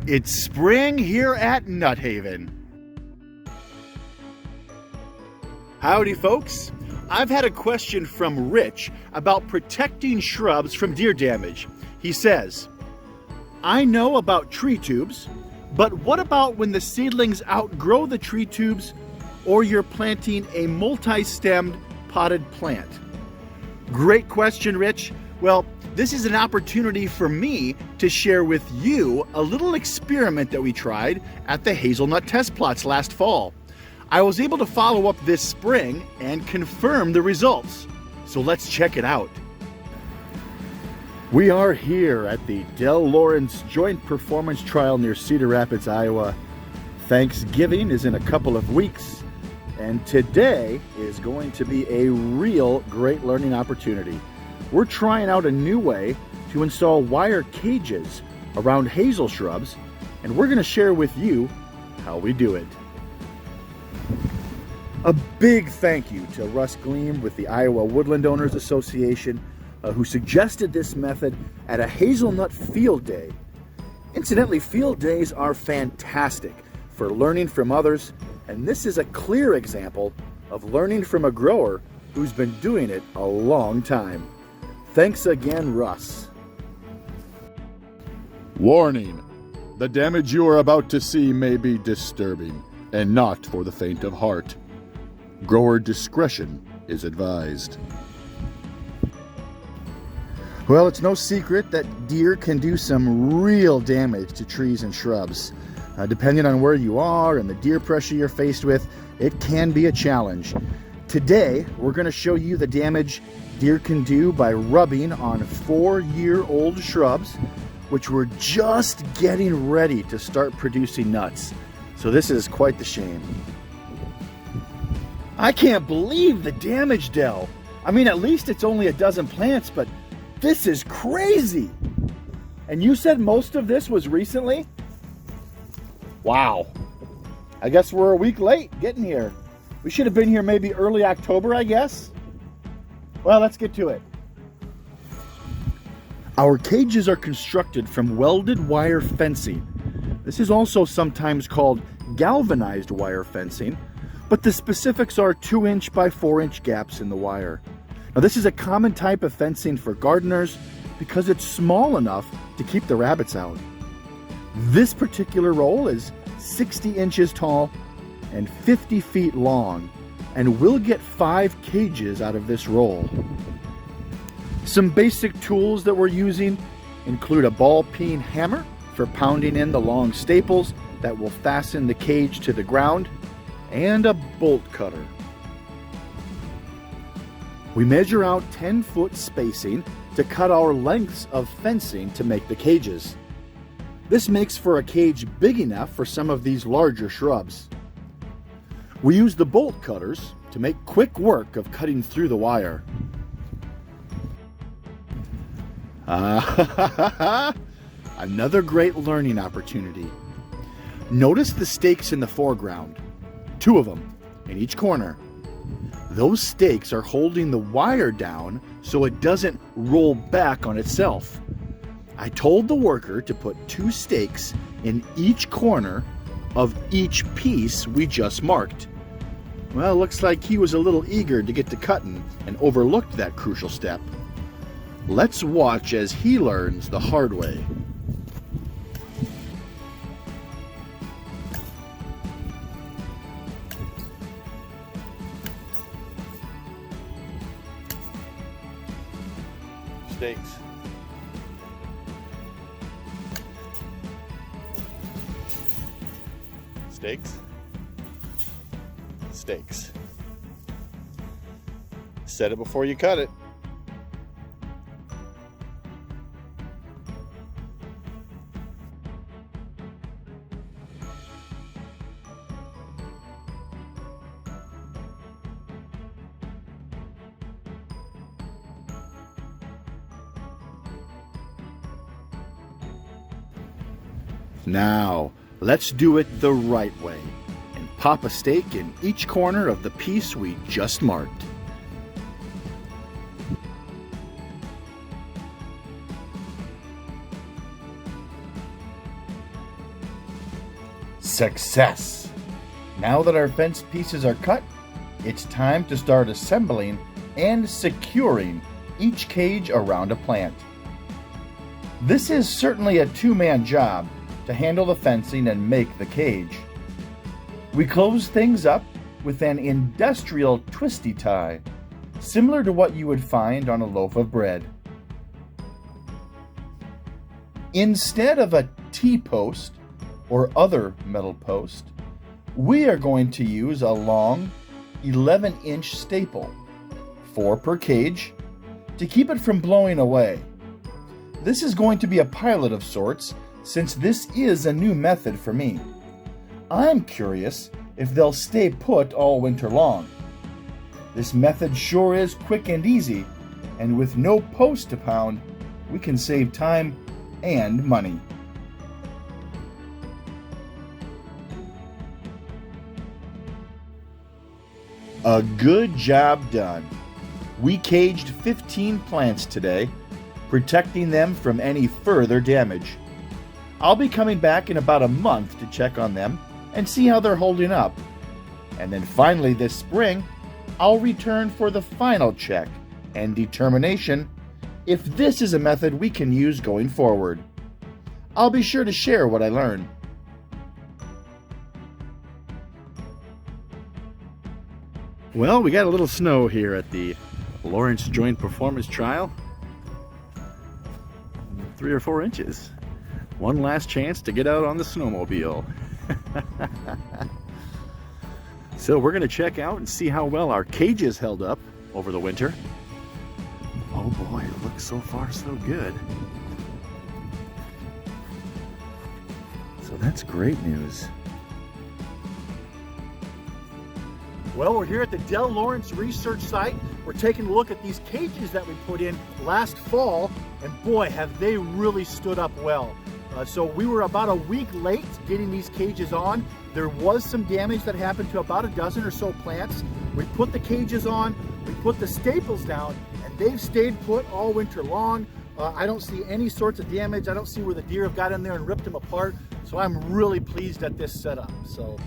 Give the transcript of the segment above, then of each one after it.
It's spring here at Nut Haven. Howdy folks, I've had a question from Rich about protecting shrubs from deer damage. He says, I know about tree tubes, but what about when the seedlings outgrow the tree tubes or you're planting a multi-stemmed potted plant? Great question, Rich. Well, this is an opportunity for me to share with you a little experiment that we tried at the hazelnut test plots last fall. I was able to follow up this spring and confirm the results. So let's check it out. We are here at the Del Lawrence Joint Performance Trial near Cedar Rapids, Iowa. Thanksgiving is in a couple of weeks, and today is going to be a real great learning opportunity. We're trying out a new way to install wire cages around hazel shrubs, and we're going to share with you how we do it. A big thank you to Russ Gleam with the Iowa Woodland Owners Association, who suggested this method at a hazelnut field day. Incidentally, field days are fantastic for learning from others, and this is a clear example of learning from a grower who's been doing it a long time. Thanks again, Russ. Warning: the damage you are about to see may be disturbing and not for the faint of heart. Grower discretion is advised. Well, it's no secret that deer can do some real damage to trees and shrubs. Depending on where you are and the deer pressure you're faced with, it can be a challenge. Today, we're going to show you the damage deer can do by rubbing on 4-year-old shrubs, which were just getting ready to start producing nuts. So this is quite the shame. I can't believe the damage, Del. I mean, at least it's only a dozen plants, but this is crazy. And you said most of this was recently? Wow. I guess we're a week late getting here. We should have been here maybe early October, I guess. Well, let's get to it. Our cages are constructed from welded wire fencing. This is also sometimes called galvanized wire fencing, but the specifics are 2-inch by 4-inch gaps in the wire. Now, this is a common type of fencing for gardeners because it's small enough to keep the rabbits out. This particular roll is 60 inches tall and 50 feet long, and we'll get 5 cages out of this roll. Some basic tools that we're using include a ball-peen hammer for pounding in the long staples that will fasten the cage to the ground, and a bolt cutter. We measure out 10-foot spacing to cut our lengths of fencing to make the cages. This makes for a cage big enough for some of these larger shrubs. We use the bolt cutters to make quick work of cutting through the wire. Another great learning opportunity. Notice the stakes in the foreground. 2 of them in each corner. Those stakes are holding the wire down so it doesn't roll back on itself. I told the worker to put 2 stakes in each corner of each piece we just marked. Well, looks like he was a little eager to get to cutting and overlooked that crucial step. Let's watch as he learns the hard way. Stakes. Stakes. Stakes. Set it before you cut it. Now, let's do it the right way and pop a stake in each corner of the piece we just marked. Success! Now that our fence pieces are cut, it's time to start assembling and securing each cage around a plant. This is certainly a two-man job to handle the fencing and make the cage. We close things up with an industrial twisty tie, similar to what you would find on a loaf of bread. Instead of a T-post or other metal post, we are going to use a long 11-inch staple, 4 per cage, to keep it from blowing away. This is going to be a pilot of sorts, since this is a new method for me. I'm curious if they'll stay put all winter long. This method sure is quick and easy, and with no post to pound, we can save time and money. A good job done. We caged 15 plants today, protecting them from any further damage. I'll be coming back in about a month to check on them and see how they're holding up. And then finally this spring, I'll return for the final check and determination if this is a method we can use going forward. I'll be sure to share what I learn. Well, we got a little snow here at the Lawrence Joint Performance Trial. 3 or 4 inches. One last chance to get out on the snowmobile. So we're going to check out and see how well our cages held up over the winter. Oh boy, it looks so far so good. So that's great news. Well, we're here at the Del Lawrence Research Site. We're taking a look at these cages that we put in last fall, and boy, have they really stood up well. So we were about a week late getting these cages on. There was some damage that happened to about a dozen or so plants. We put the cages on, we put the staples down, and they've stayed put all winter long. I don't see any sorts of damage. I don't see where the deer have got in there and ripped them apart. So I'm really pleased at this setup. So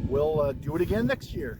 we'll do it again next year.